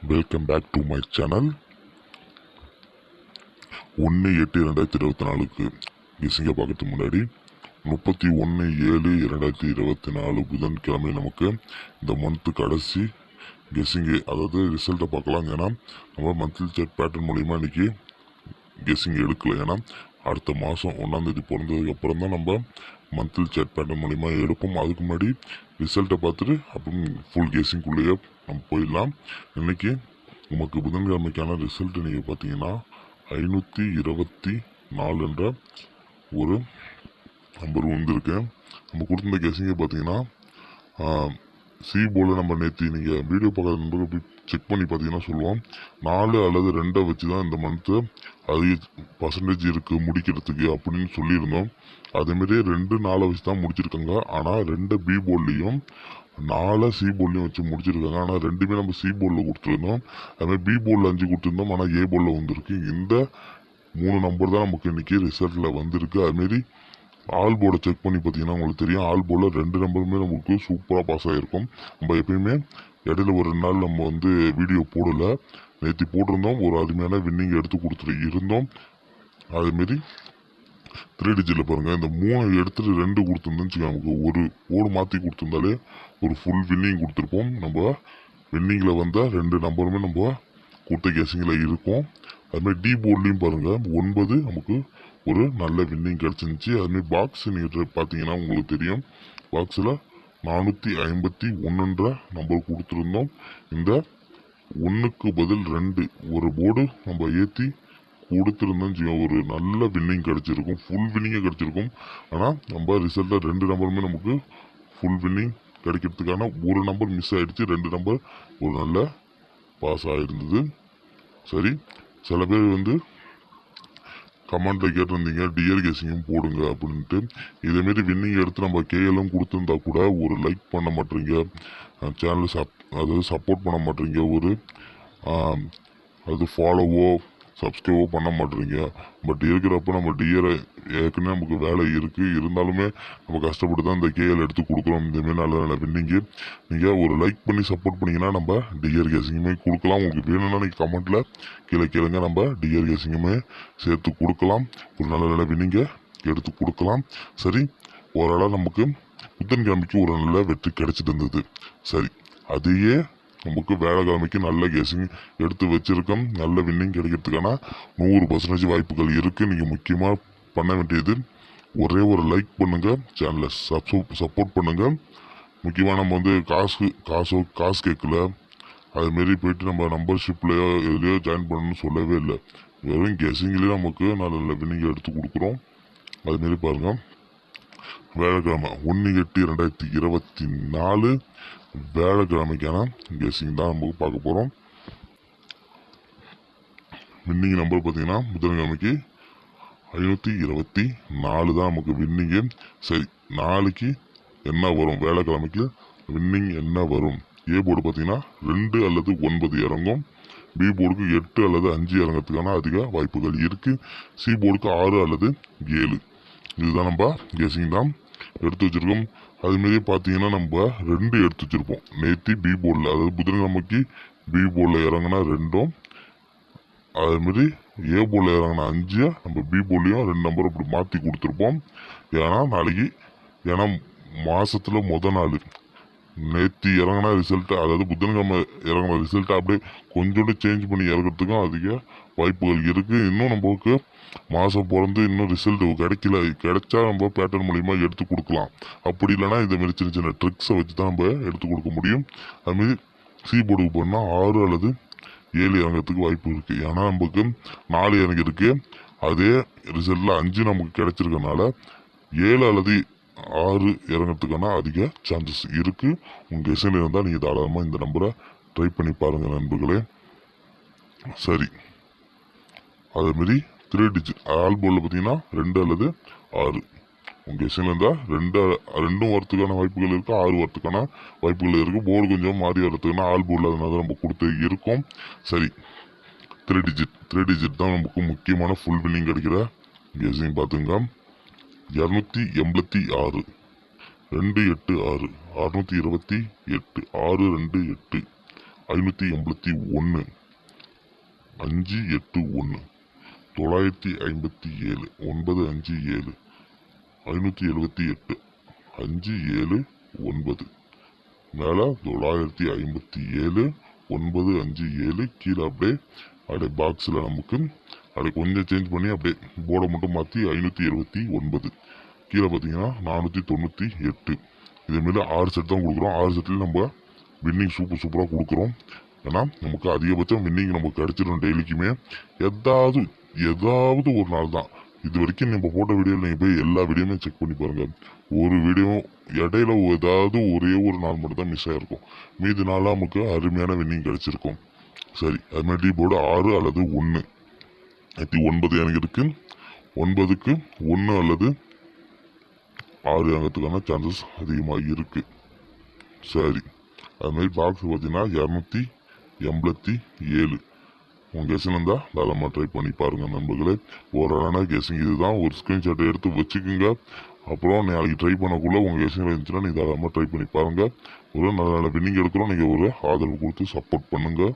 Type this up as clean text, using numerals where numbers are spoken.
Welcome back to my channel. 1/8/2024 கெஸிங்கை பார்க்கறதுக்கு முன்னாடி 31/7/2024 புதன்கிழமை நமக்கு இந்த மந்த்து கடைசி கெஸிங்கு, அதாவது ரிசல்ட்டை பார்க்கலாம். ஏன்னா நம்ம மந்த்லி சார்ட் பேட்டர்ன் மூலிமா இன்றைக்கி கெஸிங் எடுக்கல. ஏன்னா அடுத்த மாதம் 1ஆம் தேதி பிறந்ததுக்கப்புறம் தான் நம்ம மந்த்லி சார்ட் பேட்டர்ன் மூலிமா எடுப்போம். அதுக்கு முன்னாடி ரிசல்ட்டை பார்த்துட்டு அப்புறம் ஃபுல் கெஸிங்குள்ளேயே நம்ம போயிடலாம். இன்றைக்கி நமக்கு புதன்கிழமைக்கான ரிசல்ட் நீங்கள் பார்த்தீங்கன்னா 524 என்ற ஒரு நம்பர் வந்திருக்கு. நம்ம கொடுத்துருந்த கெஸிங்கை பார்த்தீங்கன்னா சி போல் நம்ம நேற்று நீங்கள் வீடியோ பார்க்குற நண்பர்கள் போய் செக் பண்ணி பார்த்தீங்கன்னா சொல்லுவோம் 4 அல்லது 2 வச்சு தான் இந்த மந்த்து அதிக பர்சன்டேஜ் இருக்குது முடிக்கிறதுக்கு அப்படின்னு சொல்லியிருந்தோம். அதேமாரி 2 4 வச்சு தான் முடிச்சிருக்காங்க. ஆனால் 2 பி போர்ட்லேயும் 4 சி போர்ட்லேயும் வச்சு முடிச்சிருக்காங்க. ஆனால் 2மே நம்ம சி போர்டில் கொடுத்துருந்தோம். அதுமாதிரி பி போர்டில் 5 கொடுத்துருந்தோம். ஆனால் ஏ போர்டில் வந்திருக்கு. இந்த 3 நம்பர் தான் நமக்கு இன்றைக்கி ரிசல்ட்டில் வந்திருக்கு. அதுமாரி ஆல் போர்டை செக் பண்ணி பார்த்தீங்கன்னா உங்களுக்கு தெரியும், ஆல் போர்டில் 2 நம்பருமே நமக்கு சூப்பராக பாஸ் ஆகிருக்கும். நம்ம எப்பயுமே இடையில ஒரு 2 நாள் நம்ம வீடியோ போடலை, நேற்று போட்டிருந்தோம். ஒரு அருமையான வின்னிங் எடுத்து கொடுத்துட்டு இருந்தோம். அதேமாரி 3 டிஜிட்டில் பாருங்கள், இந்த 3 எடுத்துகிட்டு 2 கொடுத்துருந்தோன்னு நமக்கு ஒரு கோடு மாற்றி கொடுத்துருந்தாலே ஒரு ஃபுல் வின்னிங் கொடுத்துருப்போம். நம்ம வின்னிங்கில் வந்த 2 நம்பருமே நம்ம கொடுத்த கேசிங்கில் இருக்கும். அதுமாதிரி டி போர்ட்லேயும் பாருங்கள் 9 நமக்கு ஒரு நல்ல வின்னிங் கிடச்சிருந்துச்சி. அதுமாதிரி பாக்ஸ் நீங்கள் பார்த்தீங்கன்னா உங்களுக்கு தெரியும், பாக்ஸில் 451 நம்பர் கொடுத்துருந்தோம். இந்த 1க்கு பதில் 2 ஒரு போர்டு நம்ம ஏற்றி கொடுத்துருந்தோம். ஒரு நல்ல வின்னிங் கிடச்சிருக்கும், ஃபுல் வின்னிங்கே கிடச்சிருக்கும். ஆனால் நம்ம ரிசல்ட்டில் 2 நம்பருமே நமக்கு ஃபுல் வின்னிங் கிடைக்கிறதுக்கான ஒரு நம்பர் மிஸ் ஆகிடுச்சு. 2 நம்பர் ஒரு நல்ல பாஸ் ஆகிருந்தது. சரி, சில பேர் கமெண்ட்டில் கேட்டிருந்தீங்க டியர் கெஸிங்கும் போடுங்க அப்படின்ட்டு. இதேமாரி வின்னிங் எடுத்து நம்ம கேஎலும் கொடுத்துருந்தா கூட ஒரு லைக் பண்ண மாட்டேறீங்க, சேனல் அதாவது சப்போர்ட் பண்ண மாட்டேறீங்க, ஒரு அது ஃபாலோவோ சப்ஸ்கிரைபோ பண்ண மாட்டேறீங்க. பட் இருக்கிறப்ப நம்ம டியரை ஏற்கனவே நமக்கு வேலை இருக்குது, இருந்தாலுமே நம்ம கஷ்டப்பட்டு தான் இந்த கேஎல் எடுத்து கொடுக்குறோம். இந்தமாரி நல்ல நல்ல வின்னிங்கு நீங்கள் ஒரு லைக் பண்ணி சப்போர்ட் பண்ணிங்கன்னா நம்ம டியர் கெஸிங்குமே கொடுக்கலாம். உங்களுக்கு வேணும்னா நீங்கள் கமெண்ட்டில் கீழே கேளுங்க, நம்ம டியர் கெஸிங்குமே சேர்த்து கொடுக்கலாம். ஒரு நல்ல நல்ல வின்னிங்கை எடுத்து கொடுக்கலாம். சரி, ஓரளவு நமக்கு புதன்கிழமைக்கு ஒரு நல்ல வெற்றி கிடைச்சிட்டு இருந்தது. சரி, அதையே நமக்கு வேலைக்கிழமைக்கு நல்ல கெஸிங் எடுத்து வச்சுருக்கோம். நல்ல வின்னிங் கிடைக்கிறதுக்கான 100% வாய்ப்புகள் இருக்குது. நீங்கள் முக்கியமாக பண்ண வேண்டியது ஒரே ஒரு லைக் பண்ணுங்கள், சேனலை சப்போர்ட் பண்ணுங்கள். முக்கியமாக நம்ம காசு கேட்கல, அதுமாரி போயிட்டு நம்ம மெம்பர்ஷிப்லையோ எதுலையோ ஜாயின் பண்ணணும்னு சொல்லவே இல்லை. வெறும் கெஸிங்லேயே நமக்கு நல்ல நல்ல வின்னிங் எடுத்து கொடுக்குறோம். அதுமாரி பாருங்கள், வேலைக்கிழமை 1/8/2024 வேலைக்கிழமைக்கான கெஸிங் தான் நமக்கு பார்க்க போகிறோம். வின்னிங் நம்பர் பார்த்தீங்கன்னா புதன்கிழமைக்கு 524 தான் நமக்கு வின்னிங்கு. சரி, நாளைக்கு என்ன வரும், வேலைக்கிழமைக்கு வின்னிங் என்ன வரும்? ஏ போர்டு பார்த்தீங்கன்னா 2 அல்லது 9 இறங்கும். பி போர்டுக்கு 8 அல்லது 5 இறங்கிறதுக்கான அதிக வாய்ப்புகள் இருக்குது. சி போர்டுக்கு 6 அல்லது 7. இதுதான் நம்ம கெஸிங் தான் எடுத்து வச்சுருக்கோம். அதுமாரி பார்த்தீங்கன்னா நம்ம 2 எடுத்து வச்சுருப்போம் நேற்று பி போர்டில், அதாவது புதன்கிழமைக்கு பி போர்டில் இறங்கினா 2ம், அதுமாரி ஏ போர்டில் இறங்கினா 5 நம்ம பி போர்ட்லேயும் 2 நம்பர் அப்படி மாற்றி கொடுத்துருப்போம். ஏன்னா நாளைக்கு, ஏன்னா மாதத்தில் மொதல் நாள் நேற்று இறங்கினா ரிசல்ட்டு, அதாவது புதன்கிழமை இறங்கின ரிசல்ட்டை அப்படியே கொஞ்சோண்டு சேஞ்ச் பண்ணி இறங்கிறதுக்கும் அதிக வாய்ப்புகள் இருக்குது. இன்னும் நம்மளுக்கு மாதம் பிறந்து இன்னும் ரிசல்ட்டு கிடைச்சா நம்ம பேட்டர்ன் மூலிமா எடுத்து கொடுக்கலாம். அப்படி இல்லைனா இந்தமாரி சின்ன சின்ன ட்ரிக்ஸை வச்சு தான் நம்ம எடுத்து கொடுக்க முடியும். அதுமாரி சி போர்டுக்கு போனால் 6 அல்லது 7 இறங்கிறதுக்கு வாய்ப்பு இருக்குது. ஏன்னா நமக்கு 4 இறங்கியிருக்கு, அதே ரிசல்ட்டில் 5 நமக்கு கிடைச்சிருக்கனால 7 அல்லது 6 இறங்கிறதுக்கான அதிக சான்சஸ் இருக்குது. உங்கள் கெஸில் இருந்தால் நீங்கள் தாராளமாக இந்த நம்பரை ட்ரை பண்ணி பாருங்கள் நண்பர்களே. சரி, அதேமாரி 3 டிஜிட் ஆல் போர்டில் பார்த்தீங்கன்னா 2 அல்லது 6 உங்கள் கெஸில் இருந்தால் 2 வரத்துக்கான வாய்ப்புகள் இருக்குது, 6 வரத்துக்கான வாய்ப்புகள் இருக்குது. போர்டு கொஞ்சம் மாறி வரத்துக்கான ஆல் போர்டில் அதனால நம்ம கொடுத்து இருக்கோம். சரி, 3 டிஜிட் தான் நமக்கு முக்கியமான ஃபுல் வின்னிங் கிடைக்கிற கெஸிங் பார்த்துங்க. 286 286 628 628 581 581 957 957 578 579 மேல 957 957 கீழே அப்படியே பாக்ஸில் நமக்கு அப்படியே கொஞ்சம் சேஞ்ச் பண்ணி அப்படியே போர்டை மட்டும் மாற்றி 579 கீழே பார்த்தீங்கன்னா 498 இதேமாரி 6 செட் தான் கொடுக்குறோம். 6 செட்டில் நம்ம வின்னிங் சூப்பராக கொடுக்குறோம். ஏன்னா நமக்கு அதிகபட்சம் வின்னிங் நமக்கு கிடைச்சிடும். டெய்லிக்குமே ஏதாவது ஒரு நாள் தான். இது வரைக்கும் நம்ம போட்ட வீடியோவில் நீங்கள் போய் எல்லா வீடியோமே செக் பண்ணி பாருங்கள். ஒரு வீடியோ இடையில ஏதாவது ஒரே ஒரு நாள் மட்டும் தான் மிஸ் ஆகிருக்கும். மீதி நாளாக நமக்கு அருமையான வின்னிங் கிடைச்சிருக்கும். சரி, அது மாதிரி போர்டு 6 அல்லது 1 9 எனக்கு இருக்கு. 9க்கு 1 அல்லது 6 இறங்கிறதுக்கான சான்சஸ் அதிகமாக இருக்கு. சரி, அது மாதிரி பாக்ஸ் பார்த்தீங்கன்னா 287 உங்கள் கெஸிங் இருந்தால் தாராளமாக ட்ரை பண்ணி பாருங்கள் நண்பர்களே. ஓரளவான கெஸிங் இதுதான். ஒரு ஸ்க்ரீன்ஷாட்டை எடுத்து வச்சுக்கோங்க. அப்புறம் நாளைக்கு ட்ரை பண்ணக்குள்ள உங்கள் கெஸிங் இருந்துச்சுன்னா நீங்கள் தாராளமாக ட்ரை பண்ணி பாருங்கள். ஒரு நல்ல வின்னிங் எடுக்கிறோம். நீங்கள் ஒரு ஆதரவு கொடுத்து சப்போர்ட் பண்ணுங்கள்.